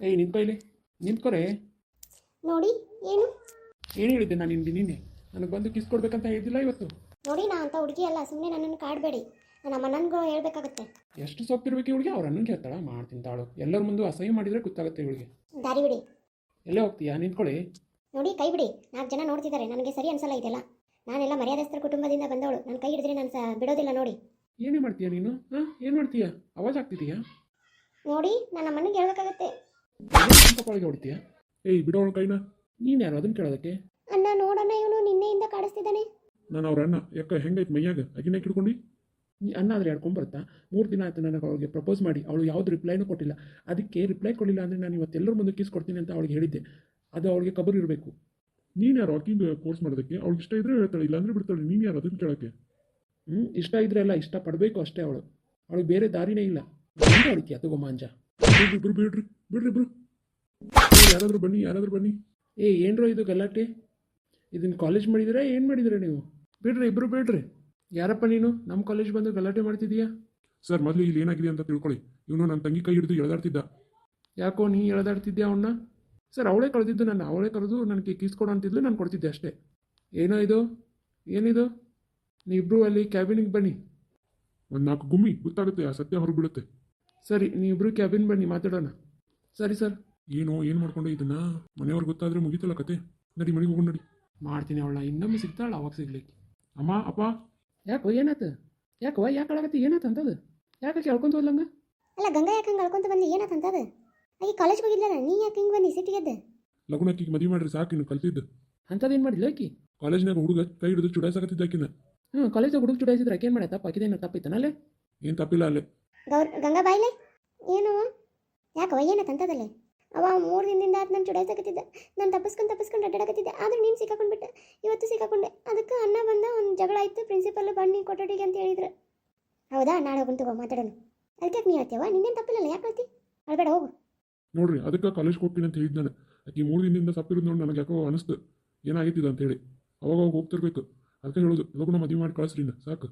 ಏಯ್ ನಿಂತ್ಕೊ ನಿಂತ್ಕೊರೆ. ನೋಡಿ ಏನು ಏನು ಹೇಳಿದ್ದೆ ನಾನು ನಿನ್ನೆ ನನಗೆ ಬಂದು ಕಿಸ್ ಕೊಡ್ಬೇಕಂತ ಹೇಳಿದ್ದಿಲ್ಲ ಇವತ್ತು. ನೋಡಿ ನಾ ಅಂತ ಹುಡುಗಿ ಅಲ್ಲ, ಸುಮ್ಮನೆ ನನ್ನನ್ನು ಕಾಡಬೇಡಿ. ನಮ್ಮ ಅಣ್ಣನಿಗೂ ಹೇಳ್ಬೇಕಾಗತ್ತೆ. ಎಷ್ಟು ಸೊಪ್ಪಿರ್ಬೇಕು ಇವಳಿಗೆ, ಅವ್ರ ಅಣ್ಣನ ಕೇಳ್ತಾಳ ಮಾಡ್ತೀನಿ ತಾಳು. ಎಲ್ಲರ ಮುಂದೆ ಅಸಹ್ಯ ಮಾಡಿದರೆ ಗೊತ್ತಾಗುತ್ತೆ ಇವಳಿಗೆ. ದಾರಿ ಬಿಡಿ. ಎಲ್ಲೇ ಹೋಗ್ತೀಯಾ ನಿಂತ್ಕೊಳ್ಳಿ. ನೋಡಿ ಕೈ ಬಿಡಿ, 4 ಜನ ನೋಡ್ತಿದ್ದಾರೆ, ನನಗೆ ಸರಿ ಅನ್ಸಲ್ಲ ಇದೆಲ್ಲ. ನಾನೆಲ್ಲ ಮರ್ಯಾದಸ್ಥರ ಕುಟುಂಬದಿಂದ ಬಂದವಳು, ನನ್ನ ಕೈ ಹಿಡಿದ್ರೆ ನಾನು ಬಿಡೋದಿಲ್ಲ ನೋಡಿ. ಏನೇ ಮಾಡ್ತೀಯಾ ನೀನು? ಹಾಂ ಏನು ಮಾಡ್ತೀಯಾ? ಅವಾಜ್ ಆಗ್ತಿದೀಯಾ? ನೋಡಿ ನಾನು ನಮ್ಮ ಅಣ್ಣನಿಗೆ ಹೇಳ್ಬೇಕಾಗತ್ತೆ. ಕಪಾಳಿಗೆ ಹೊಡ್ತೀಯಾ? ಏಯ್ ಬಿಡೋಣ ಕೈನ. ನೀನು ಯಾರು ಅದನ್ನು ಕೇಳೋದಕ್ಕೆ? ಅಣ್ಣ ನೋಡೋಣ, ಇವನು ನಿನ್ನೆಯಿಂದ ಕಾಡಿಸ್ತಿದ್ದಾನೆ. ನಾನು ಅವ್ರ ಅಣ್ಣ. ಯಾಕೆ ಹೆಂಗೈತೆ ಮೈಯಾಗ ಅಗಿನ ಹಿಡ್ಕೊಂಡು? ನೀ ಅಣ್ಣ ಆದರೆ ಹೇಳ್ಕೊಂಬರುತ್ತಾ? 3 ದಿನ ಆಯ್ತು ನನಗೆ ಅವಳಿಗೆ ಪ್ರಪೋಸ್ ಮಾಡಿ, ಅವಳು ಯಾವುದು ರಿಪ್ಲೈನೂ ಕೊಟ್ಟಿಲ್ಲ. ಅದಕ್ಕೆ ರಿಪ್ಲೈ ಕೊಡಲಿಲ್ಲ ಅಂದರೆ ನಾನು ಇವತ್ತೆಲ್ಲರ ಮುಂದೆ ಕಿಸ್ ಕೊಡ್ತೀನಿ ಅಂತ ಅವಳಿಗೆ ಹೇಳಿದ್ದೆ. ಅದು ಅವಳಿಗೆ ಕಬರ್ ಇರಬೇಕು. ನೀನು ಯಾರು ಆಕಿಂದು ಕೋರ್ಸ್ ಮಾಡೋದಕ್ಕೆ? ಅವ್ಳಿಗೆ ಇಷ್ಟ ಇದ್ರೆ ಹೇಳ್ತಾಳೆ, ಇಲ್ಲಾಂದ್ರೆ ಬಿಡ್ತಾಳೆ. ನೀನು ಯಾರು ಅದನ್ನು ಕೇಳೋಕ್ಕೆ? ಇಷ್ಟ ಇದ್ರೆ ಎಲ್ಲ ಇಷ್ಟಪಡಬೇಕು ಅಷ್ಟೇ. ಅವಳಿಗೆ ಬೇರೆ ದಾರಿನೇ ಇಲ್ಲ. ಅವಳಿಕೆ ತಗೊಮ್ಮ ಅಂಜ. ಬಿಡ್ರಿ ಬಿಡ್ರಿ ಬಿಡ್ರಿ ಇಬ್ರು. ಯಾರಾದರೂ ಬನ್ನಿ. ಏನ್ರೋ ಇದು ಗಲಾಟೆ? ಇದನ್ನು ಕಾಲೇಜ್ ಮಾಡಿದ್ದೀರಾ ಏನು ಮಾಡಿದ್ದೀರಾ ನೀವು? ಬಿಡ್ರಿ ಇಬ್ರು ಬಿಡ್ರಿ. ಯಾರಪ್ಪ ನೀನು ನಮ್ಮ ಕಾಲೇಜ್ ಬಂದು ಗಲಾಟೆ ಮಾಡ್ತಿದ್ದೀಯಾ? ಸರ್ ಮೊದಲು ಇಲ್ಲಿ ಏನಾಗಿದೆ ಅಂತ ತಿಳ್ಕೊಳ್ಳಿ. ಇವನು ನನ್ನ ತಂಗಿ ಕೈ ಹಿಡಿದು ಎಳೆದಾಡ್ತಿದ್ದ. ಯಾಕೋ ನೀ ಎಳೆದಾಡ್ತಿದ್ಯಾ ಅವನ್ನ? ಸರ್ ಅವಳೇ ಕಳೆದಿದ್ದು ನನ್ನ. ಅವಳೇ ಕರೆದು ನನಗೆ ಕಿಸ್ ಕೊಡು ಅಂತಿದ್ಲು, ನಾನು ಕೊಡ್ತಿದ್ದೆ ಅಷ್ಟೇ. ಏನೋ ಇದು? ಏನಿದು? ನೀವಿಬ್ರು ಅಲ್ಲಿ ಕ್ಯಾಬಿನಿಗೆ ಬನ್ನಿ. ಒಂದು 4 ಗುಮ್ಮಿ ಗೊತ್ತಾಗುತ್ತೆ, ಆ ಸತ್ಯ ಹೊರಗೆ ಬೀಳುತ್ತೆ. ಸರಿ ನೀವಿಬ್ರು ಕ್ಯಾಬಿನ್ ಬನ್ನಿ, ಮಾತಾಡೋಣ. ಸರಿ ಸರ್. ಏನು ಮಾಡ್ಕೊಂಡು ಇದನ್ನ ಮನೆಯವ್ರಿಗೆ ಗೊತ್ತಾದರೆ ಮುಗೀತಲ್ಲ ಕತೆ. ನಡಿ ಮನೆಗೆ ಹೋಗಿ ನಡಿ. ಮಾಡ್ತೀನಿ ಅವಳ. ಇನ್ನೊಮ್ಮೆ ಸಿಗ್ತಾಳ ಅವಾಗ ಸಿಗ್ಲಿಕ್ಕೆ. ಅಮ್ಮ ಅಪ್ಪ. ಯಾಕೋ ಏನಾಯ್ತು? ಯಾಕೆ ಅಳಗತ್ತಿ? ಏನಾಯ್ತು ಅಂತದು? ಯಾಕೆ ಕೇಳ್ಕೊಂತ ಹೋದ್ಲಂಗ? ಅಲ್ಲ ಗಂಗಾ ಯಾಕೆ ಹಂಗೆ ಅಳ್ಕೊಂತ ಬಂದು ಏನಾತಂತದ? ಆಕೆ ಕಾಲೇಜ್ಗೆ ಹೋಗಿದ್ಲಲ್ಲ, ನೀ ಯಾಕೆ ಹಿಂಗೆ ಬಂದು ಸಿಟ್ಟಿಗೆದ್ದೆ? ಲಗುಣಕ್ಕಿಗೆ ಮದುವೆ ಮಾಡ್ರಿ ಸಾಕು, ಇನ್ನು ಕಲ್ತಿದ್ದು. ಅಂಥದ್ದೇನು ಮಾಡಿಲ್ಲ ಆಕಿ? ಕಾಲೇಜ್ನಾಗ ಹುಡುಗ ಕೈ ಹಿಡಿದು ಚುಡಾಯಿಸಾಕತ್ತಿದ್ದ ಆಕಿನ. ಕಾಲೇಜಾಗ ಹುಡುಗ ಚುಡಾಯಿಸಿದ್ರೆ ಆಕೆ ಏನು ಮಾಡ್ಯ? ತಪ್ಪ ಆಕಿದೇನು ತಪ್ಪಿತ್ತನಲ್ಲೇ? ಏನು ತಪ್ಪಿಲ್ಲ ಅಲ್ಲೇ. ಗಂಗಾ ಬಾಯ್ಲೆ ಏನು? ಯಾಕವ ಏನಾತಂತದಲ್ಲೇ? ಅವ 3 ದಿನದಿಂದ ಆತು ನಾನು ಚುಡಾಯಿಸಾಕತ್ತಿದ್ದ. ನಾನು ತಪ್ಪಿಸ್ಕೊಂಡು ಅಡ್ಡಾಡಕತ್ತಿದ್ದೆ. ಆದ್ರೆ ನೀನು ಸಿಕ್ಕಾಕೊಂಡ್ಬಿಟ್ಟೆ. ಇವತ್ತು ಸಿಕ್ಕಾಕೊಂಡೆ. ಅದಕ್ಕೆ ಅಣ್ಣ ಬಂದ, ಒಂದು ಜಗಳ ಆಯಿತು. ಪ್ರಿನ್ಸಿಪಲ್ ಬನ್ನಿ ಕೊಠಡಿಗೆ ಅಂತ ಹೇಳಿದ್ರು. ಹೌದಾ, ನಾಳೆ ಹೋಗಿ ತಗೋ ಮಾತಾಡೋಣ. ಅದಕ್ಕೆ ನೀ ಹೇಳ್ತೀವ? ನಿನ್ನೇನು ತಪ್ಪಿಲ್ಲಲ್ಲ, ಯಾಕೆ ಹೇಳ್ತಿ? ಅಳ್ಬೇಡ ಹೋಗು. ನೋಡ್ರಿ ಅದಕ್ಕೆ ಕಾಲೇಜ್ಗೆ ಹೋಗ್ತೀನಿ ಅಂತ ಹೇಳಿದ್ದು ನಾನು. ಆಕೆ 3 ದಿನದಿಂದ ಸಪ್ಪಿರೋದು ನೋಡಿ ನನಗೆ ಯಾಕೋ ಅನಿಸ್ತು ಏನಾಗಿತ್ತಿದೆ ಅಂತೇಳಿ. ಅವಾಗ ಹೋಗ್ತಿರ್ಬೇಕು. ಅದಕ್ಕೆ ಹೇಳೋದು, ಲಗುನ ಮದುವೆ ಮಾಡಿ ಕಳಿಸ್ರಿ ಸಾಕು.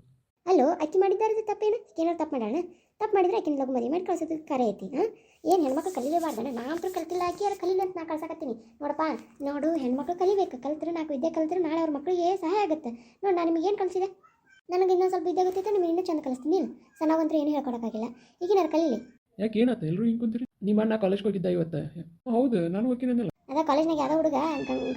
ಅಲ್ಲೋ ಅಕ್ಕಿ ಮಾಡಿದ್ದಾರೆ ತಪ್ಪೇನು? ಏನಾದ್ರು ತಪ್ಪು ಮಾಡೋಣ? ತಪ್ಪು ಮಾಡಿದ್ರೆ ಆಕಿನ ಲಗು ಮದುವೆ ಮಾಡಿ ಕಳ್ಸೋದಕ್ಕೆ ಕರೆ ಐತಿ. ಏನು ಹೆಣ್ಮಕ್ಳು ಕಲಿಲೇಬಾರ್ದಣ್ಣ? ನಾನಂತೂ ಕಲ್ತಿಲ್ಲ, ಆಕಿ ಯಾರು ಕಲೀಲಿ ಅಂತ ನಾ ಕಳ್ಸಾಕತ್ತೀನಿ. ನೋಡು ಹೆಣ್ಮಕ್ಳು ಕಲಿಬೇಕು. ಕಲ್ತ್ರೆ 4 ವಿದ್ಯೆ ಕಲ್ತ್ರೆ ನಾಳೆ ಅವ್ರ ಮಕ್ಕಳಿಗೆ ಸಹಾಯ ಆಗುತ್ತೆ. ನೋಡಿ ನಾನು ನಿಮಗೆ ಏನು ಕಲಿಸಿದೆ? ನನಗೆ ಇನ್ನೊಂದು ಸ್ವಲ್ಪ ವಿದ್ಯೆ ಗೊತ್ತಿತ್ತು, ನಿಮಗೆ ಇನ್ನೂ ಚಂದ ಕಲಿಸ್ತೀನಿ. ನೀನು ಸಣ್ಣವಂತರೂ ಏನು ಹೇಳ್ಕೊಡೋಕ್ಕಾಗಿಲ್ಲ. ಈಗಿನಾರು ಕಲೀಲಿ. ಯಾಕೆ ಏನಾಯ್ತು? ಎಲ್ಲರೂ ಹಿಂಗೆ ಕುಂತೀರಿ? ನಿಮ್ಮ ಅಣ್ಣ ಕಾಲೇಜ್ಗೆ ಹೋಗಿದ್ದ ಇವತ್ತು? ಹೌದು, ನಾನು ಹೋಗಿನಲ್ಲ. ಅದ ಕಾಲೇಜ್ನಾಗ ಯಾವುದೋ ಹುಡುಗ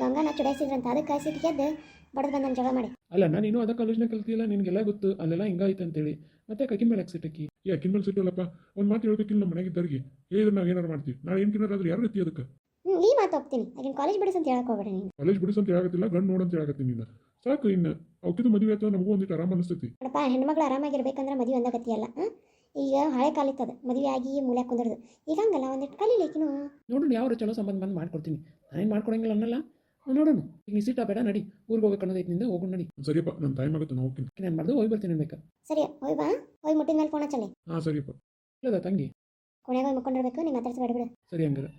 ಗಂಗಾನ ಚುಡಾಯಿಸಿದ್ರಂತ, ಅದಕ್ಕೆ ಸಿಟ್ಟಿಗೆದ್ದು ಬಡದು ಬಂದು ನನ್ನ ಜಗಳ ಮಾಡಿ. ಅಲ್ಲ ನಾನು ಇನ್ನೂ ಅದ ಕಾಲೇಜ್ನಾಗ ಕಲ್ತಿಲ್ಲ, ನಿನಗೆಲ್ಲ ಗೊತ್ತು ಅಲ್ಲೆಲ್ಲ ಹಿಂಗಾಯ್ತು ಅಂತೇಳಿ. ಮತ್ತೆ ಅಕ್ಕಿನ ಮೇಲೆ ಸಿಟ್ಟಕ್ಕಿ. ಅಕ್ಕಿನ ಮೇಲೆ ಸಿಟ್ಟಲ್ಲಪ್ಪ. ಒಂದು ಮಾತು ಹೇಳ್ಬೇಕಿಲ್ಲ ನಮ್ಮ ಮನೆಗಿದ್ದವ್ರಿಗೆ. ಹೇಳಿದ್ರೆ ನಾವು ಏನಾರು ಮಾಡ್ತೀವಿ. ನಾಳೆ ಏನು ತಿನ್ನೋರಾದ್ರೆ ಯಾರು ಗತಿ ಅದಕ್ಕೆ? ಈ ಮಾತು ಹೋಗ್ತೀನಿ. ಆಗಿನ ಕಾಲೇಜ್ ಬಿಡಿಸ್ ಅಂತ ಹೇಳಕೋಬೇಡ ನೀನು. ಕಾಲೇಜ್ ಬಿಡಿಸ್ ಅಂತ ಹೇಳಕತ್ತಿಲ್ಲ, ಗಂಡು ನೋಡಂತ ಹೇಳಕತ್ತೀನಿ ನೀನು. ಸಾಕು, ಇನ್ನು ಅವಕ್ಕಿದು ಮದುವೆ ಆಯ್ತು, ನಮಗೂ ಒಂದಿಟ್ಟು ಆರಾಮ ಅನಿಸ್ತೈತಿ. ನೋಡಪ್ಪ, ಹೆಣ್ಮಕ್ಳು ಆರಾಮಾಗಿರ್ಬೇಕಂದ್ರೆ ಮದುವೆ ಒಂದಾಗತ್ತಿಯಲ್ಲ. ಈಗ ಹಳೆ ಕಾಲಿತ್ತದ, ಮದುವೆ ಆಗಿ ಮೂಲ್ಯಾಕ ಕುಂದಿರೋದು. ಈಗ ಹಂಗಲ್ಲ, ಒಂದಿಟ್ಟು ಕಲೀಲೇಕಿನು. ನೋಡೋಣ ಯಾವ ಚಲೋ ಸಂಬಂಧ ಬಂದು ಮಾಡ್ಕೊಡ್ತೀನಿ. ನಾನೇನು ಮಾಡ್ಕೊಡಂಗಿಲ್ಲ ಅನ್ನಲ್ಲ. ನೋಡೋಣ. ಈಗ ನೀ ಸಿಟ್ಟ ಬೇಡ, ನಡಿ. ಊರಿಗೆ ಹೋಗ್ಬೇಕು ಅನ್ನೋದೈತೆ ನಿಂದ, ಹೋಗೋಣ ನಡಿ. ಸರಿಯಪ್ಪ, ನನ್ನ ಟೈಮ್ ಆಗುತ್ತೆ, ನಾನು ಹೋಗ್ತೀನಿ. ನಾನು ಮಾಡ್ದು ಹೋಗಿ ಬರ್ತೀನಿ ಅನ್ಬೇಕಾ? ಸರಿ ಹೋಗಿ ಬಾ. ಹೋಗಿ ಮುಟ್ಟಿದ ಮೇಲೆ ಫೋನ್ ಹಚ್ಚಲಿ. ಹಾಂ ಸರಿಯಪ್ಪ. ಇಲ್ಲ ತಂಗಿ, ಕೊನೆಗೆ ಹೋಗಿ ಮುಕ್ಕೊಂಡಿರ್ಬೇಕು. ನೀವು ಮಾತಾಡ್ಸಿ ಬೇಡ ಬಿಡು. ಸರಿ ಹಂಗಾರೆ.